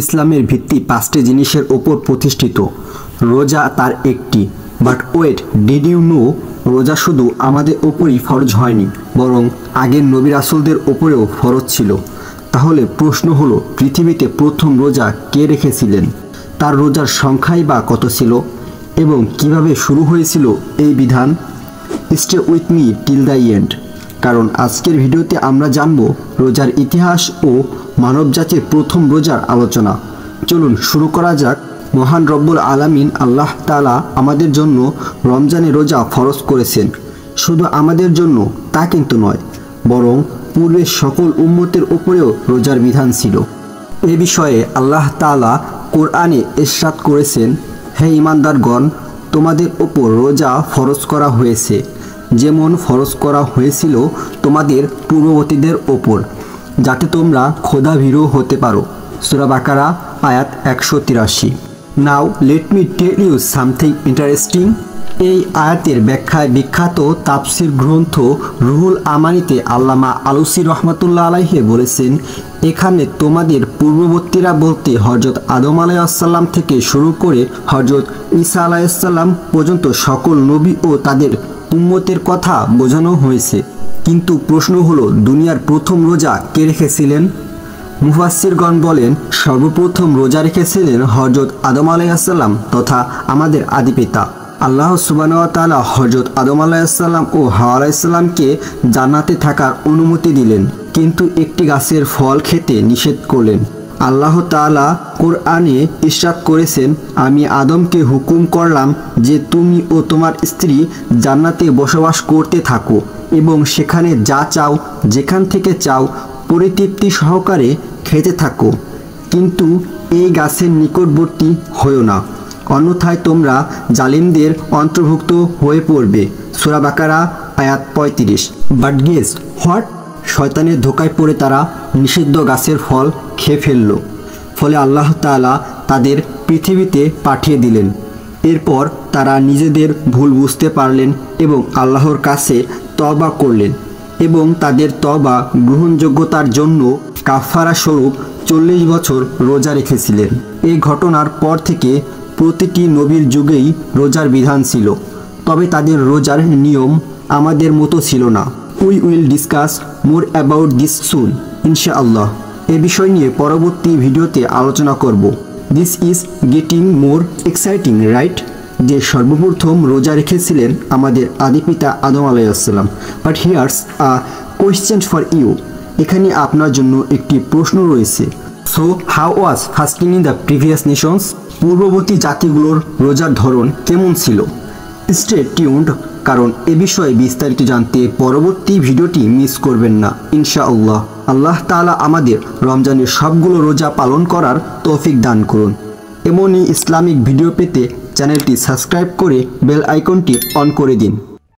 ইসলামের ভিত্তি 5টি জিনিসের ওপর প্রতিষ্ঠিত। রোজা তার একটি। But wait, did you know, রোজা শুধু আমাদের ওপরই ফরজ হয়নি, বরং আগের নবী রাসূলদের ওপরেও ফরজ ছিল। তাহলে প্রশ্ন হলো, পৃথিবীতে প্রথম রোজা কে রেখেছিলেন? তার রোজার সংখ্যাই বা কত ছিল? এবং কিভাবে শুরু হয়েছিল এই বিধান? Stay with me till the end, কারণ আজকের ভিডিওতে আমরা জানব রোজার ইতিহাস ও মানবজাতির প্রথম রোজার আলোচনা। চলুন শুরু করা যাক। মহান রব্বুল আলামিন আল্লাহ তাআলা আমাদের জন্য রমজানে রোজা ফরজ করেছেন। শুধু আমাদের জন্য তা কিন্তু নয়, বরং পূর্বের সকল উম্মতের উপরেও রোজার বিধান ছিল। এ বিষয়ে আল্লাহ তাআলা কোরআনে ইরশাদ করেছেন, হে ঈমানদারগণ, তোমাদের উপর রোজা ফরজ করা হয়েছে, যেমন ফরজ করা হয়েছিল তোমাদের পূর্ববর্তীদের ওপর, যাতে তোমরা খোদাভীরু হতে পারো। সূরা বাকারা আয়াত 183। Now let me tell you something interesting. এই আয়াতের ব্যাখ্যায় বিখ্যাত তাফসির গ্রন্থ রুহুল আমানিতে আল্লামা আলুসি রহমাতুল্লাহ আলাইহি বলেছেন, এখানে তোমাদের পূর্ববর্তীরা বলতে হযরত আদম আলাইহিসসালাম থেকে শুরু করে হযরত ঈসা আলাইহিসসালাম পর্যন্ত সকল নবী ও তাদের উম্মতের কথা বোঝানো হয়েছে। কিন্তু প্রশ্ন হলো, দুনিয়ার প্রথম রোজা কে রেখেছিলেন? মুফাসসিরগণ বলেন, সর্বপ্রথম রোজা রেখেছিলেন হযরত আদম আলাইহিসসালাম তথা আমাদের আদিপিতা। আল্লাহ সুবহানাহু ওয়া তাআলা হযরত আদম আলাইহিসসালাম ও হাওয়া আলাইহিসসালামকে জান্নাতে থাকার অনুমতি দিলেন, কিন্তু একটি গাছের ফল খেতে নিষেধ করলেন। আল্লাহ তাআলা কোরআনে ইরশাদ করেছেন, আমি আদমকে হুকুম করলাম যে তুমি ও তোমার স্ত্রী জান্নাতে বসবাস করতে থাকো এবং সেখানে যা চাও যেখান থেকে চাও পরিতৃপ্তি সহকারে খেতে থাকো, কিন্তু এই গাছের নিকটবর্তী হয়ো না, অন্যথায় তোমরা জালিমদের অন্তর্ভুক্ত হয়ে পড়বে। সূরা বাকারা আয়াত 35। But guess what? শয়তানের ধোকায় পড়ে তারা নিষিদ্ধ গাছের ফল খেয়ে ফেলল। ফলে আল্লাহ তাআলা তাদের পৃথিবীতে পাঠিয়ে দিলেন। এরপর তারা নিজেদের ভুল বুঝতে পারলেন এবং আল্লাহর কাছে তওবা করলেন এবং তাদের তওবা গ্রহণযোগ্যতার জন্য কাফারা স্বরূপ 40 বছর রোজা রেখেছিলেন। এই ঘটনার পর থেকে প্রতিটি নবীর যুগেই রোজার বিধান ছিল, তবে তাদের রোজার নিয়ম আমাদের মতো ছিল না। We will discuss more about this soon ইনশাআল্লাহ। এ বিষয় নিয়ে পরবর্তী ভিডিওতে আলোচনা করব। This is getting more exciting, right? যে সর্বপ্রথম রোজা রেখেছিলেন আমাদের আদিপিতা আদম আলাইহিসসালাম। But here's a question for you. এখানে আপনার জন্য একটি প্রশ্ন রয়েছে। So how was fasting in the previous nations? পূর্ববর্তী জাতিগুলোর রোজার ধরন কেমন ছিল? স্টে টিউনড, কারণ এ বিষয়ে বিস্তারিত জানতে পরবর্তী ভিডিওটি মিস করবেন না ইনশাআল্লাহ। আল্লাহ তাআলা আমাদের রমজানের সবগুলো রোজা পালন করার তৌফিক দান করুন। এমনই ইসলামিক ভিডিও পেতে চ্যানেলটি সাবস্ক্রাইব করে বেল আইকনটি অন করে দিন।